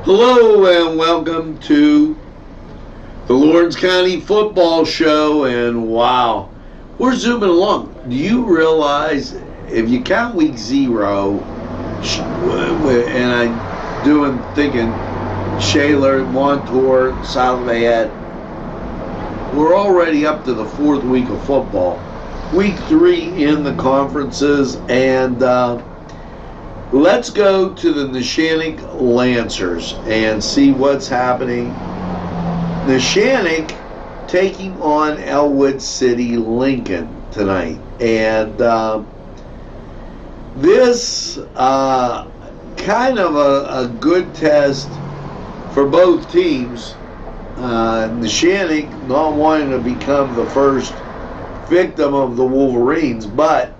Hello and welcome to the Lawrence County Football Show. And wow, we're zooming along. Do you realize if you count week 0, and thinking Shaler, Montour, South Fayette, we're already up to the 4th week of football. Week 3 in the conferences, and let's go to the Neshannock Lancers and see what's happening. Neshannock taking on Elwood City Lincoln tonight. And this kind of a good test for both teams. Neshannock not wanting to become the first victim of the Wolverines, but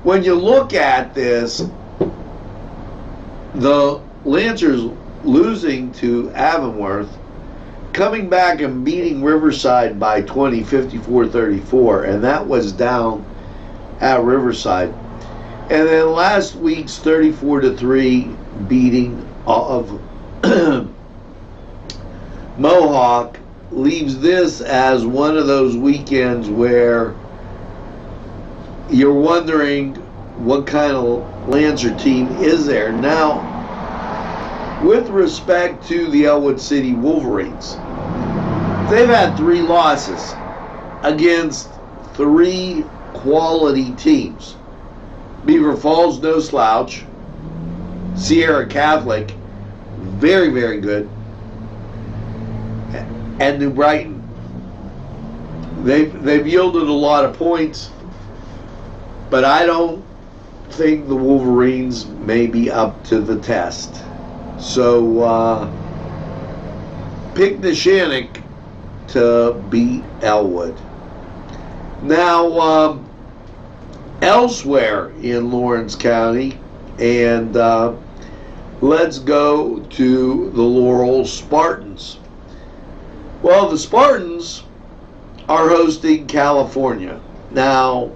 when you look at this, the Lancers losing to Avonworth, coming back and beating Riverside by 20, 54-34, and that was down at Riverside. And then last week's 34-3 beating of Mohawk leaves this as one of those weekends where you're wondering what kind of Lancer team is there. Now, with respect to the Elwood City Wolverines, they've had 3 losses against 3 quality teams. Beaver Falls, no slouch. Sierra Catholic, very, very good. And New Brighton. They've yielded a lot of points, but I don't think the Wolverines may be up to the test. So pick Neshannock to beat Elwood. Now, elsewhere in Lawrence County, and let's go to the Laurel Spartans. Well, the Spartans are hosting California. Now,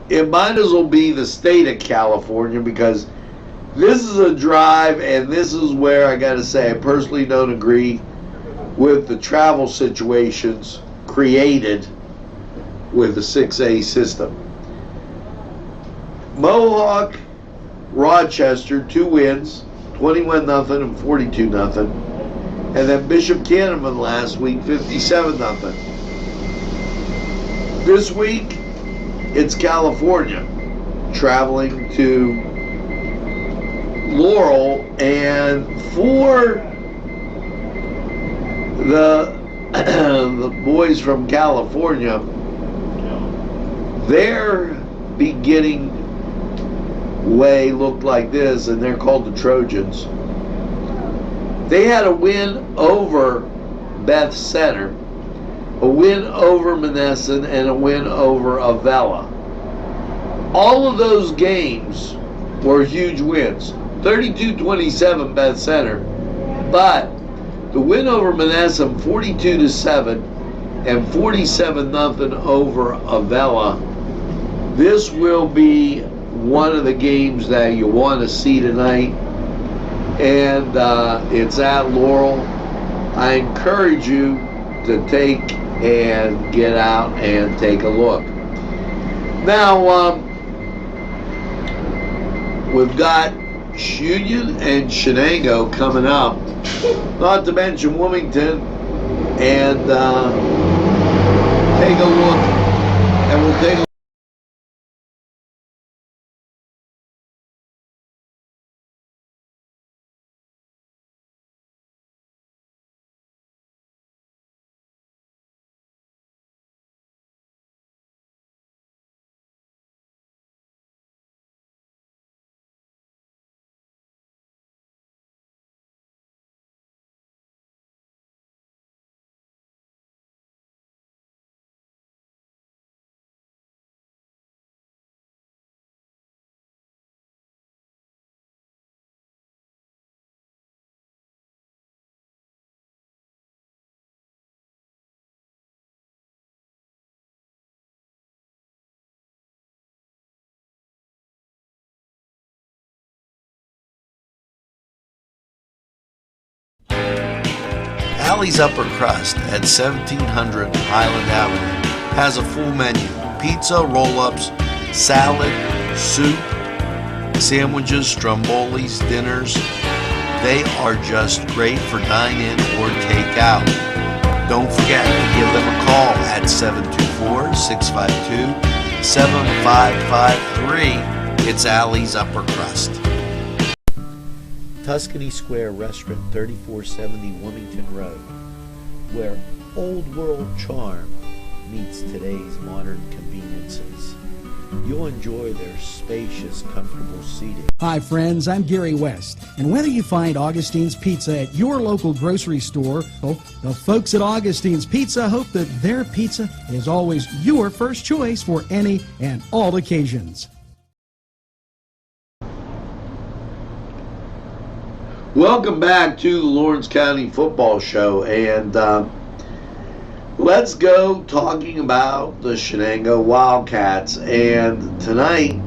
it might as well be the state of California, because this is a drive, and this is where I got to say I personally don't agree with the travel situations created with the 6A system. Mohawk, Rochester, 2 wins, 21-0 and 42-0. And then Bishop Canterman last week, 57-0. This week, it's California traveling to Laurel, and for the boys from California, their beginning way looked like this, and they're called the Trojans. They had a win over Beth Center, a win over Monessen, and a win over Avella. All of those games were huge wins. 32-27 Beth Center, but the win over Monessen 42-7 and 47-0 over Avella. This will be one of the games that you want to see tonight, and it's at Laurel. I encourage you to take and get out and take a look. Now, we've got Union and Shenango coming up, not to mention Wilmington, and take a look, and we'll take a Alley's Upper Crust at 1700 Highland Avenue has a full menu: pizza, roll-ups, salad, soup, sandwiches, strombolis, dinners. They are just great for dine-in or take-out. Don't forget to give them a call at 724-652-7553. It's Alley's Upper Crust. Tuscany Square Restaurant, 3470 Wilmington Road, where old world charm meets today's modern conveniences. You'll enjoy their spacious, comfortable seating. Hi friends, I'm Gary West, and whether you find Augustine's Pizza at your local grocery store, the folks at Augustine's Pizza hope that their pizza is always your first choice for any and all occasions. Welcome back to the Lawrence County Football Show, and let's go talking about the Shenango Wildcats. And tonight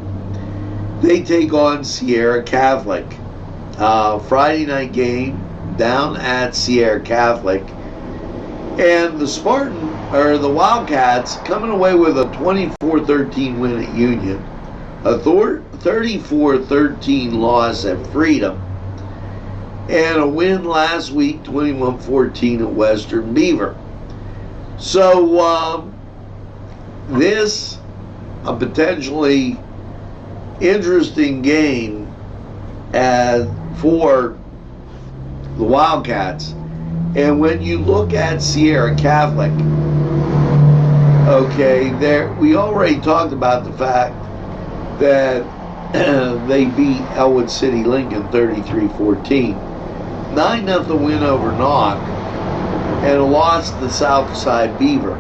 they take on Sierra Catholic. Friday night game down at Sierra Catholic, and the Wildcats coming away with a 24-13 win at Union, a 34-13 loss at Freedom, and a win last week, 21-14 at Western Beaver. So this a potentially interesting game for the Wildcats. And when you look at Sierra Catholic, okay, we already talked about the fact that they beat Elwood City Lincoln 33-14. 9-0 win over Knock, and a loss to the Southside Beaver.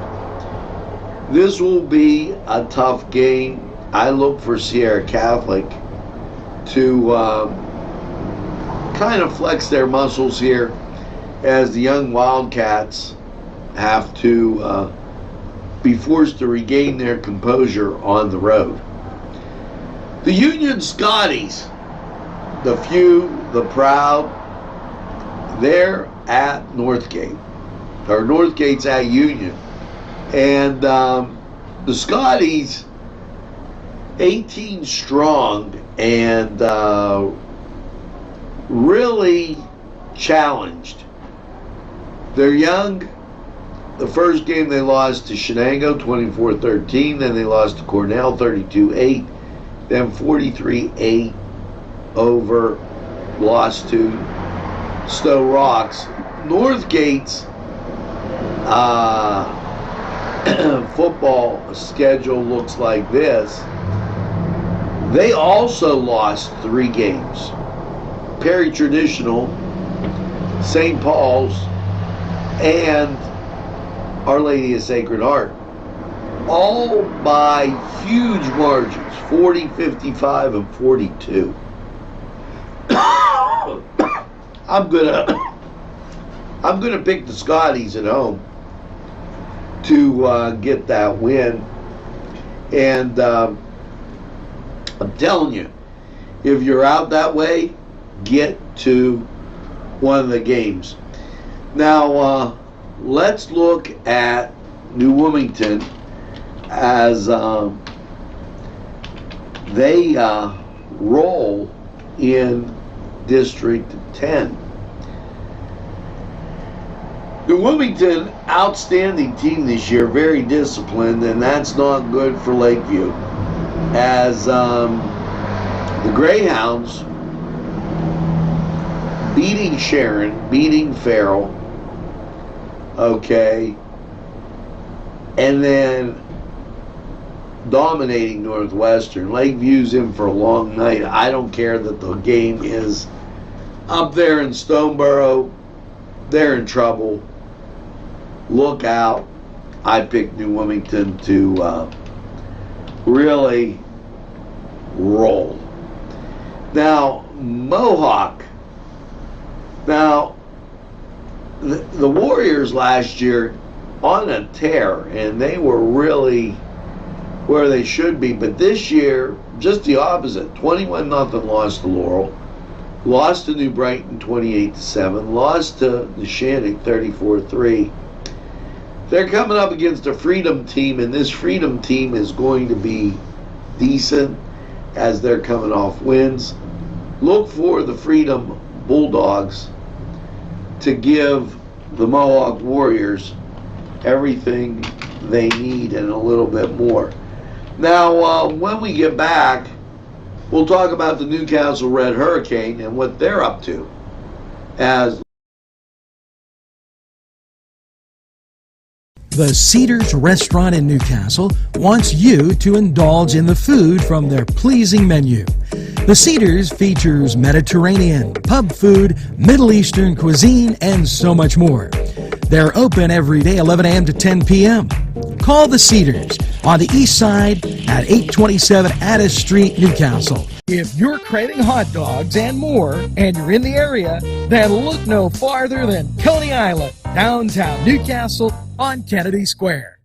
This will be a tough game. I look for Sierra Catholic to kind of flex their muscles here, as the young Wildcats have to be forced to regain their composure on the road. The Union Scotties, the few, the proud, they're at Northgate. Or Northgate's at Union. And the Scotties, 18 strong, and really challenged. They're young. The first game they lost to Shenango 24-13, then they lost to Cornell 32-8, then 43-8 lost to Stowe Rocks. Northgate's football schedule looks like this. They also lost 3 games. Perry Traditional, St. Paul's, and Our Lady of Sacred Heart. All by huge margins, 40, 55, and 42. I'm gonna pick the Scotties at home to get that win, and I'm telling you, if you're out that way, get to one of the games. Now let's look at New Wilmington as they roll in District 10. New Wilmington, outstanding team this year, very disciplined, and that's not good for Lakeview, as the Greyhounds beating Sharon, beating Farrell, okay, and then dominating Northwestern. Lakeview's in for a long night. I don't care that the game is up there in Stoneboro. They're in trouble. Look out. I picked New Wilmington to really roll. Now, Mohawk. Now, the Warriors last year on a tear, and they were really where they should be. But this year, just the opposite. 21-0 loss to Laurel. lost to New Brighton 28-7, lost to Neshannock 34-3. They're coming up against a Freedom team, and this Freedom team is going to be decent as they're coming off wins. Look for the Freedom Bulldogs to give the Mohawk Warriors everything they need and a little bit more. Now, when we get back, we'll talk about the Newcastle Red Hurricane and what they're up to. As the Cedars Restaurant in Newcastle wants you to indulge in the food from their pleasing menu. The Cedars features Mediterranean, pub food, Middle Eastern cuisine, and so much more. They're open every day 11 a.m. to 10 p.m. Call the Cedars on the east side at 827 Addis Street, Newcastle. If you're craving hot dogs and more, and you're in the area, then look no farther than Coney Island, downtown Newcastle on Kennedy Square.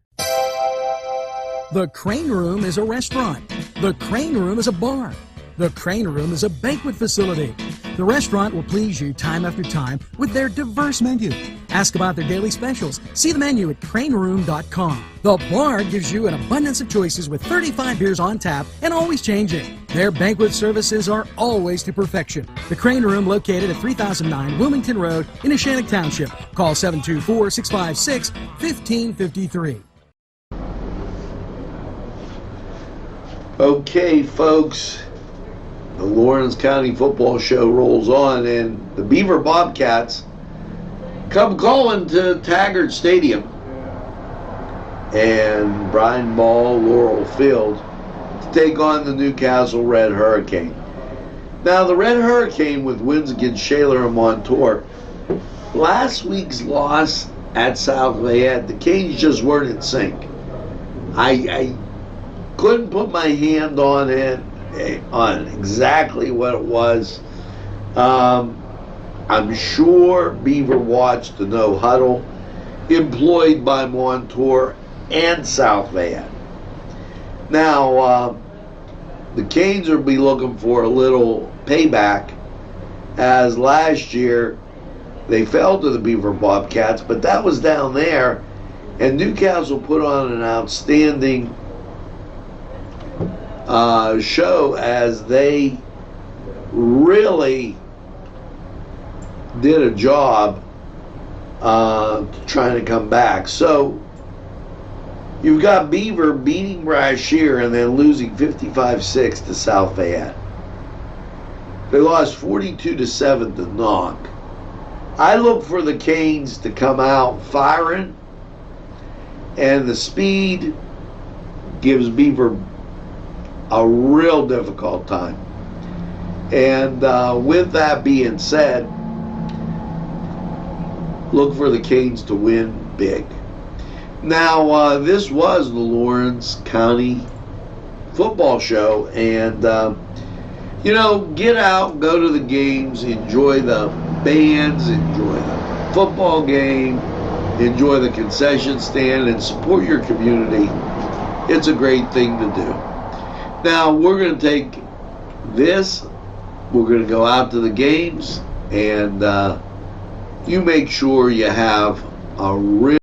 The Crane Room is a restaurant. The Crane Room is a bar. The Crane Room is a banquet facility. The restaurant will please you time after time with their diverse menu. Ask about their daily specials. See the menu at craneroom.com. The bar gives you an abundance of choices with 35 beers on tap and always changing. Their banquet services are always to perfection. The Crane Room, located at 3009 Wilmington Road in Neshannock Township. Call 724-656-1553. okay, folks, the Lawrence County Football Show rolls on, and the Beaver Bobcats come calling to Taggart Stadium and Brian Ball Laurel Field to take on the Newcastle Red Hurricane. Now, the Red Hurricane, with wins against Shaler and Montour, last week's loss at South Lafayette, the Canes just weren't in sync. I couldn't put my hand on it, on exactly what it was. I'm sure Beaver watched the no huddle employed by Montour and South Lafayette. Now, the Canes will be looking for a little payback, as last year they fell to the Beaver Bobcats, but that was down there, and Newcastle put on an outstanding show as they really did a job trying to come back. So you've got Beaver beating Brashear and then losing 55-6 to South Fayette. They lost 42-7 to Knock. I look for the Canes to come out firing, and the speed gives Beaver a real difficult time. And with that being said, look for the Canes to win big. Now, this was the Lawrence County Football Show, and you know, get out, go to the games, enjoy the bands, enjoy the football game, enjoy the concession stand, and support your community. It's a great thing to do. Now, we're going to take this, we're going to go out to the games, and you make sure you have a real